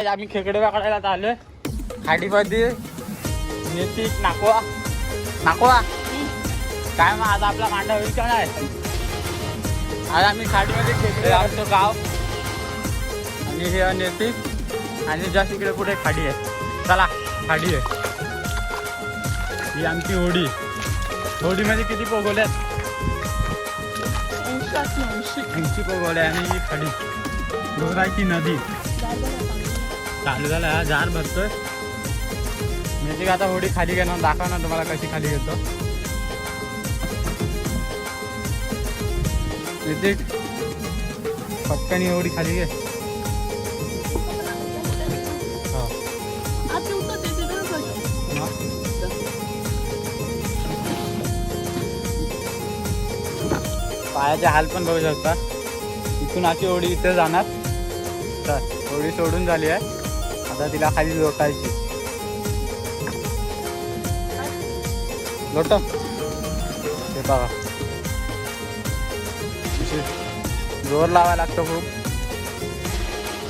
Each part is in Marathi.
आम्ही खेकडे पकडायला आलोय खाडीमध्ये. नितीश नाकवा नाकवा काय मग आज आपला मांडा होईल का नाही. आज आम्ही खाडीमध्ये खेकडे आमचं गाव आणि हे नितीश आणि जास्त इकडे कुठे खाडी आहे. चला खाडी आहे ही आमची होडी. होडीमध्ये किती पोगवल्यात 80 पोगवल्या आणि ही खाडी डोंगराची नदी चालू झाला. हा जार भरतोय मी आता होडी खाली घेणार. दाखवा ना तुम्हाला कशी खाली घेतो. पटकन होडी खाली घे. पायाचे हाल पण बघू शकता. इथून अशी होडी इथे जाणार. तर होडी सोडून झाली आहे. आता तिला खाली लोटायची. लोट हे बघा जोर लावा लागतो खूप.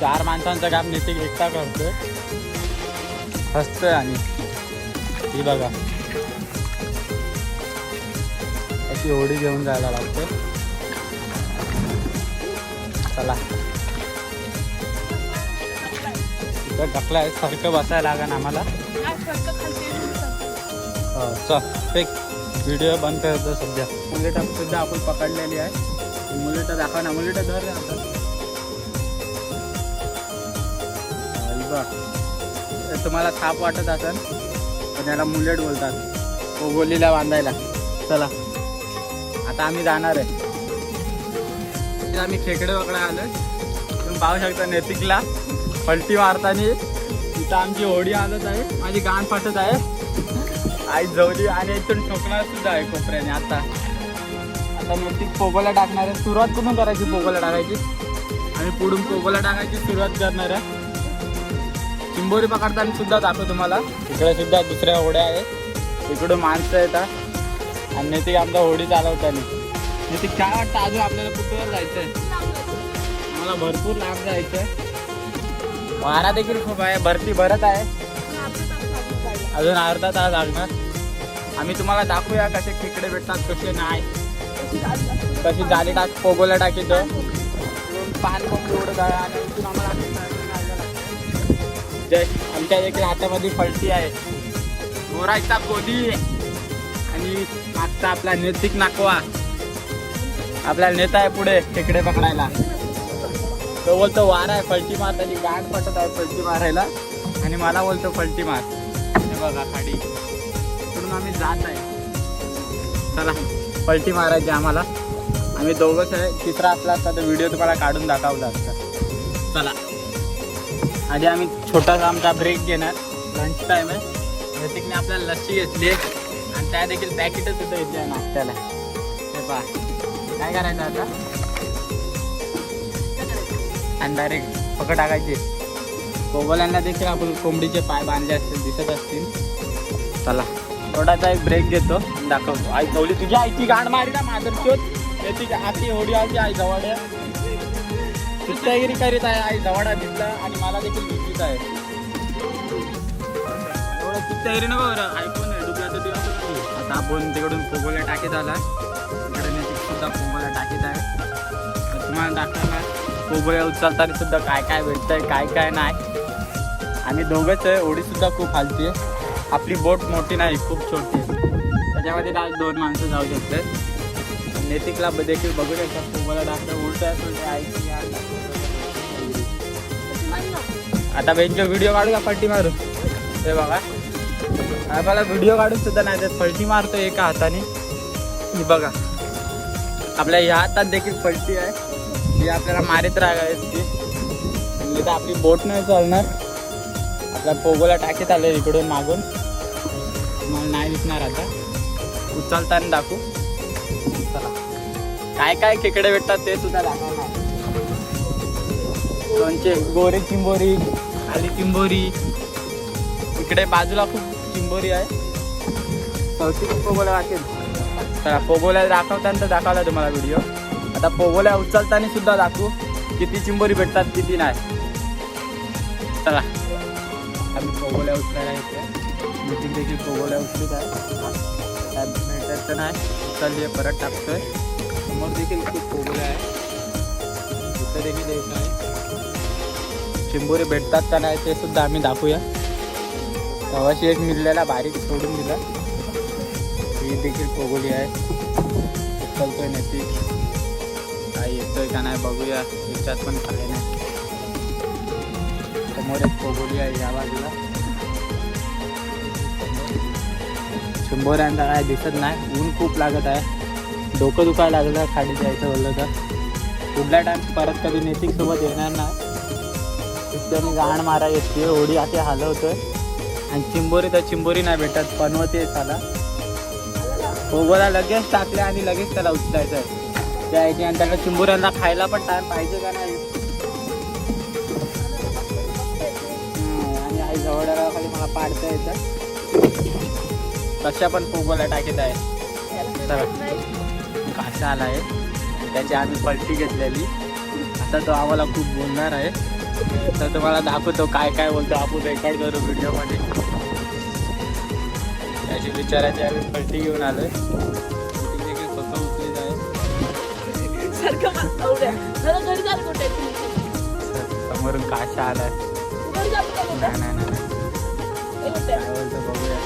4 माणसांचा काम नितीन एकटा करतोय. हसतोय आणि ही बघा अशी होडी घेऊन जायला लागते. चला ढकलाय सारखं बसायला लागेल आम्हाला. चल व्हिडिओ बंद करतो सध्या. मुलेटा सुद्धा आपण पकडलेली आहे. मुलेटा दाखवा ना. मुलेटा धर तुम्हाला साप वाटत असेल पण त्याला मुलेट बोलतात. पोगोलीला बांधायला. चला आता आम्ही जाणार आहे. आम्ही खेकडे पकडा आलोय. तुम्ही पाहू शकता नेतिकला पलटी मारताना. इथं आमची होडी आलत आहे. माझी गाण फाटत आहे. आई जवली आणि इथून ठोकणार सुद्धा आहे कोपऱ्याने. आता नेतिक पोगोला टाकणार आहे. सुरुवात कुठून करायची पोगोला टाकायची आणि पुढून पोगोला टाकायची सुरुवात करणार आहे. चिंबोरी पकडताना सुद्धा दाखवतो तुम्हाला. इकडे सुद्धा दुसऱ्या होड्या आहेत. इकडून माणसं येतात आणि नेतिक आमचा होडी चालवताना. नेतिक काय वाटतं अजून आपल्याला कुठेवर जायचंय. मला भरपूर लांब जायचंय. वारा देखील खूप आहे. भरती भरत आहे. अजून अर्धा तास लागणार. आम्ही तुम्हाला दाखवूया कसे खेकडे भेटतात कसे नाही. कशी जाली टाक पोगोला टाकीतो. पान पण उडत आहे आणि इथून आम्हाला आमच्या देखील हातामध्ये फलटी आहे. मोराचा कोदी आणि मागचा आपला नेतिक नाकवा. आपला नेता आहे पुढे खेकडे पकडायला. तो बोलतो वारा आहे फलटी मार. आणि गाठ पटत आहे फलटी मारायला आणि मला बोलतो फलटी मार. हे बघा खाडी इकडून आम्ही जात आहे. चला पलटी मारायची आम्हाला. आम्ही दोघंच आहे. तिसरा असला असता तर व्हिडिओ तुम्हाला काढून दाखवला असता. चला आधी आम्ही छोटासा आमचा ब्रेक घेणार. लंच टाईम आहे. नेतिकने आपल्याला लस्सी घेतली आणि त्या देखील पॅकेटच सुद्धा घेतली आहे नाश्त्याला. हे पहा काय करायचं आता. आणि डायरेक्ट पकड टाकायची. कोगोल्यांना देखील आपण कोंबडीचे पाय बांधले असतील दिसत असतील. चला थोडासा एक ब्रेक घेतो आणि दाखवतो. आई चवली तुझी आईची गाण मारी ना माझं शोध. ती आती होडी आली आई जवळ चित्तागिरी करीत आहे. आई जवळा दिसला आणि मला देखील दिसत आहे. एवढं चित्तागिरी नको बरं. ऐकून आता आपण तिकडून पोगोल्या टाकीत आला. इकडे नेतिक सुद्धा पोगोल्या टाकीत आहे. तुम्हाला दाखवणार पोगोल्या उचलताना सुद्धा काय काय भेटतंय काय काय नाही. आम्ही दोघंच आहे. होडी सुद्धा खूप हलती आहे. आपली बोट मोठी नाही खूप छोटी आहे. त्याच्यामध्ये आज 2 माणसं जाऊ शकतात. नेतिकला देखील बघू शकतात. पोगोला टाकतं उलट आहे. आता बेंचवर व्हिडिओ काढू का फलटी मारू. हे बघा आम्हाला व्हिडिओ काढून सुद्धा नाही देत. फलटी मारतो एका हाताने. ही बघा आपल्या ह्या हातात देखील फलटी आहे. ही आपल्याला मारित राहायची. म्हणजे तर आपली बोट नाही चालणार. आपला पोगोला टाकीत आले इकडून मागून. मला नाही दिसणार. आता उचलताना दाखवू. चला काय काय खेकडे भेटतात ते सुद्धा दाखवणार. दोनचे गोरे चिंबोरी आली चिंबोरी. इकडे बाजूला खूप चिंबोरी आहे. चौथी पोगोल्या वाटेल. चला पोगोल्या दाखवताना दाखवला तुम्हाला व्हिडिओ. आता पोगोल्या उचलताना सुद्धा दाखवू किती चिंबोरी भेटतात किती नाही. चला आम्ही पोगोल्या उचलायला येतोय. मीटिंग देखील पोगोल्या उचलीत आहे. त्यात भेटायचं नाही, उचलली परत टाकतोय. समोर देखील खूप पोगोल्या आहे. इथं देखील एक आहे. चिंबोरी भेटतात का नाही ते सुद्धा आम्ही दाखवूया. तवाशी एक मिळलेला बारीक सोडून दिला. ही देखील पोगोली आहे. उचलतोय नक्की काय येतोय का नाही बघूया. याच्यात पण काय नाही. समोर एक पोगोली आहे या बाजूला. चिंबोऱ्यांचा काय दिसत नाही. ऊन खूप लागत आहे. डोकं दुखायला लागलं खाली जायचं बोललं तर. पुढल्या टाइम परत कधी नेतिक सोबत येणार नाही. त्याने गाण मारा येते होडी असे हलवतोय. आणि चिंबोरी तर चिंबोरी नाही भेटत. पनवते त्याला पोगोला लगेच टाकले आणि लगेच त्याला उचलायचं आहे. त्या याची आणि त्याला चिंबोऱ्यांना खायला पण टाइम पाहिजे का नाही. आणि आई जवळला खाली मला पाडता येतं. कशा पण पोगोला टाकीत आहे. तर काशा आला आहे त्याची आम्ही पलटी घेतलेली. आता तो आम्हाला खूप बोलणार आहे. तर तुम्हाला दाखवतो काय काय बोलतो. आपण रेकॉर्ड करू व्हिडिओमध्ये. त्याची विचारायची आम्ही पलटी घेऊन आलोय. देखील स्वतः उचलीत आहे. समोरून काशा आलाय. नाही काय बोलतो बघूया.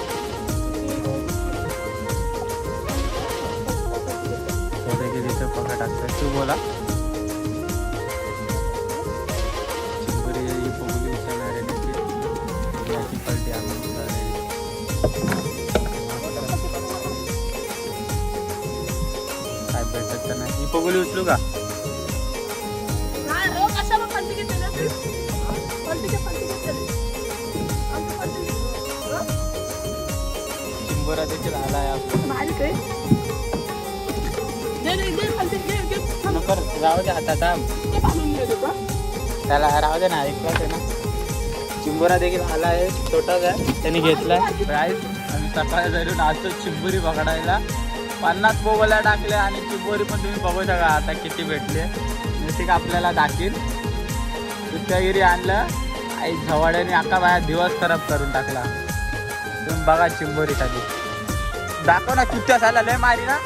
तो देखील इथं पका टाकतोय. तू बोला. चिंबोरी पोगोली उचलणार आहे देखील. याची पलटी आम्ही उचलणार. काय भेटत तर नाही. ही पोगोली उचलू का. चिंबोरा देखील आला आहे आपला. राहू दे हातात. त्याला राहू दे ना. ऐकलाच आहे ना. चिंबोरा देखील आला आहे. छोटाच आहे. त्यांनी घेतलाय. प्राईस आम्ही सकाळी जाऊन आज चिंबोरी पकडायला 50 पोगोल्या टाकल्या. आणि चिंबोरी पण तुम्ही बघू शका आता किती भेटले. ठीक आपल्याला दाखील. दुधगिरी आणलं. आई झवाड्याने अख्खा बाहेर दिवस खराब करून टाकला. तुम्ही बघा चिंबोरी खाली. दाखव ना कुठच्या झाला लय मारी ना.